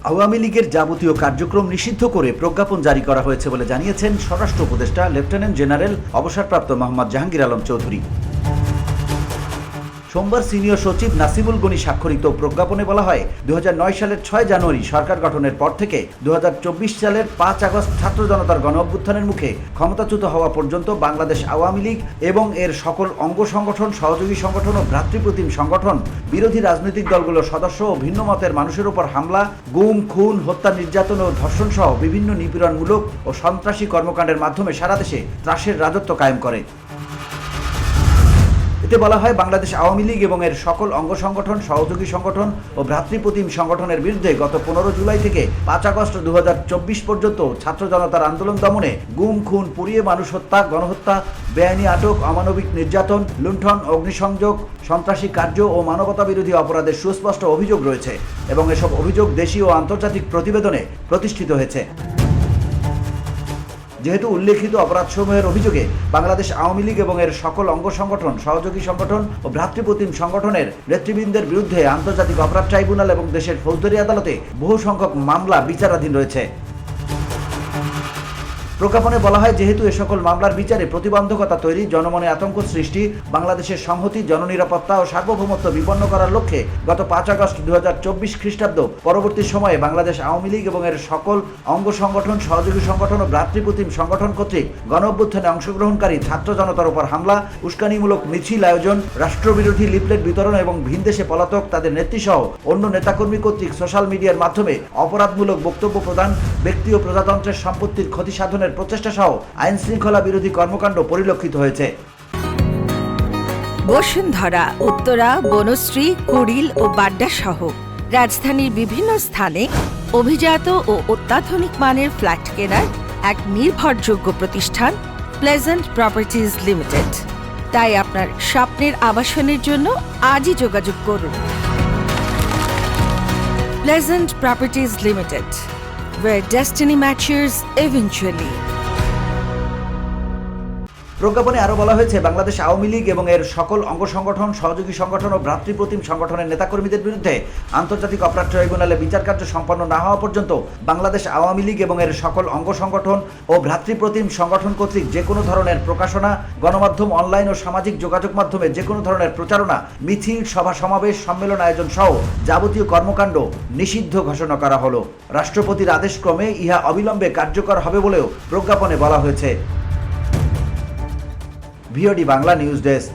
আওয়ামী লীগের যাবতীয় কার্যক্রম নিষিদ্ধ করে প্রজ্ঞাপন জারি করা হয়েছে বলে জানিয়েছেন স্বরাষ্ট্র উপদেষ্টা লেফটেন্যান্ট জেনারেল অবসরপ্রাপ্ত মোহাম্মদ জাহাঙ্গীর আলম চৌধুরী। সোমবার সিনিয়র সচিব নাসিমুল গনি স্বাক্ষরিত প্রজ্ঞাপনে বলা হয়, 2009 সালের 6 জানুয়ারি সরকার গঠনের পর থেকে 2024 সালের 5 আগস্ট ছাত্র জনতার গণ অভ্যুত্থানের মুখে ক্ষমতাচ্যুত হওয়া পর্যন্ত বাংলাদেশ আওয়ামী লীগ এবং এর সকল অঙ্গ সংগঠন, সহযোগী সংগঠন ও ভ্রাতৃপ্রতিম সংগঠন বিরোধী রাজনৈতিক দলগুলোর সদস্য ও ভিন্ন মতের মানুষের উপর হামলা, গুম, খুন, হত্যা, নির্যাতন ও ধর্ষণ সহ বিভিন্ন নিপীড়নমূলক ও সন্ত্রাসী কর্মকাণ্ডের মাধ্যমে সারা দেশে ত্রাসের রাজত্ব কায়েম করে। এতে বলা হয়, বাংলাদেশ আওয়ামী লীগ এবং এর সকল অঙ্গ সংগঠন, সহযোগী সংগঠন ও ভ্রাতৃপ্রতিম সংগঠনের বিরুদ্ধে গত 15 জুলাই থেকে 5 আগস্ট 2024 পর্যন্ত ছাত্র জনতার আন্দোলন দমনে গুম, খুন, পুড়িয়ে মানুষ হত্যা, গণহত্যা, বেআইনি আটক, অমানবিক নির্যাতন, লুণ্ঠন, অগ্নিসংযোগ, সন্ত্রাসী কার্য ও মানবতা বিরোধী অপরাধের সুস্পষ্ট অভিযোগ রয়েছে এবং এসব অভিযোগ দেশীয় ও আন্তর্জাতিক প্রতিবেদনে প্রতিষ্ঠিত হয়েছে। যেহেতু উল্লেখিত অপরাধসমূহের অভিযোগে বাংলাদেশ আওয়ামী লীগ এবং এর সকল অঙ্গ সংগঠন, সহযোগী সংগঠন ও ভ্রাতৃপ্রতিম সংগঠনের নেতৃবৃন্দের বিরুদ্ধে আন্তর্জাতিক অপরাধ ট্রাইব্যুনাল এবং দেশের ফৌজদারি আদালতে বহু সংখ্যক মামলা বিচারাধীন রয়েছে। প্রজ্ঞাপনে বলা হয়, যেহেতু এ সকল মামলার বিচারে প্রতিবন্ধকতা তৈরি, জনমনে আতঙ্ক সৃষ্টি, বাংলাদেশের সংহতি, জননিরাপত্তা ও সার্বভৌমত্ব বিপন্ন করার লক্ষ্যে গত 5 আগস্ট 2024 খ্রিস্টাব্দ পরবর্তী সময়ে বাংলাদেশ আওয়ামী লীগ এবং এর সকল অঙ্গ সংগঠন, সহযোগী সংগঠন ও ভ্রাতৃপ্রতিম সংগঠন কর্তৃক গণ অভ্যুত্থানে অংশগ্রহণকারী ছাত্র জনতার উপর হামলা, উস্কানিমূলক মিছিল আয়োজন, রাষ্ট্রবিরোধী লিফলেট বিতরণ এবং ভিনদেশে পলাতক তাদের নেতৃসহ অন্য নেতাকর্মী কর্তৃক সোশ্যাল মিডিয়ার মাধ্যমে অপরাধমূলক বক্তব্য প্রদান, ব্যক্তি ও প্রজাতন্ত্রের সম্পত্তির ক্ষতি সাধনের প্রচেষ্টা সহ আইন শৃঙ্খলা বিরোধী কর্মকাণ্ড পরিলক্ষিত হয়েছে। বসুন্ধরা, উত্তরা, বনশ্রী, কুড়িল ও বাড্ডা সহ রাজধানীর বিভিন্ন স্থানে অভিজাত ও অত্যাধুনিক মানের ফ্ল্যাট কেনার এক নির্ভরযোগ্য প্রতিষ্ঠান প্লেজেন্ট প্রপার্টিজ লিমিটেড। তাই আপনার স্বপ্নের আবাসনের জন্য আজই যোগাযোগ করুন। Pleasant properties limited, where destiny matures eventually. প্রজ্ঞাপনে আরও বলা হয়েছে, বাংলাদেশ আওয়ামী লীগ এবং এর সকল অঙ্গ সংগঠন, সহযোগী সংগঠন ও ভ্রাতৃপ্রতিম সংগঠনের নেতাকর্মীদের বিরুদ্ধে আন্তর্জাতিক অপরাধ ট্রাইব্যুনালে বিচার কার্য সম্পন্ন না হওয়া পর্যন্ত বাংলাদেশ আওয়ামী লীগ এবং এর সকল অঙ্গ সংগঠন ও ভ্রাতৃপ্রতিম সংগঠন কর্তৃক যে কোনো ধরনের প্রকাশনা, গণমাধ্যম, অনলাইন ও সামাজিক যোগাযোগ মাধ্যমে যে কোনো ধরনের প্রচারণা, মিছিল, সভা সমাবেশ, সম্মেলন আয়োজন সহ যাবতীয় কর্মকাণ্ড নিষিদ্ধ ঘোষণা করা হলো। রাষ্ট্রপতির আদেশক্রমে ইহা অবিলম্বে কার্যকর হবে বলেও প্রজ্ঞাপনে বলা হয়েছে। VOD Bangla news desk.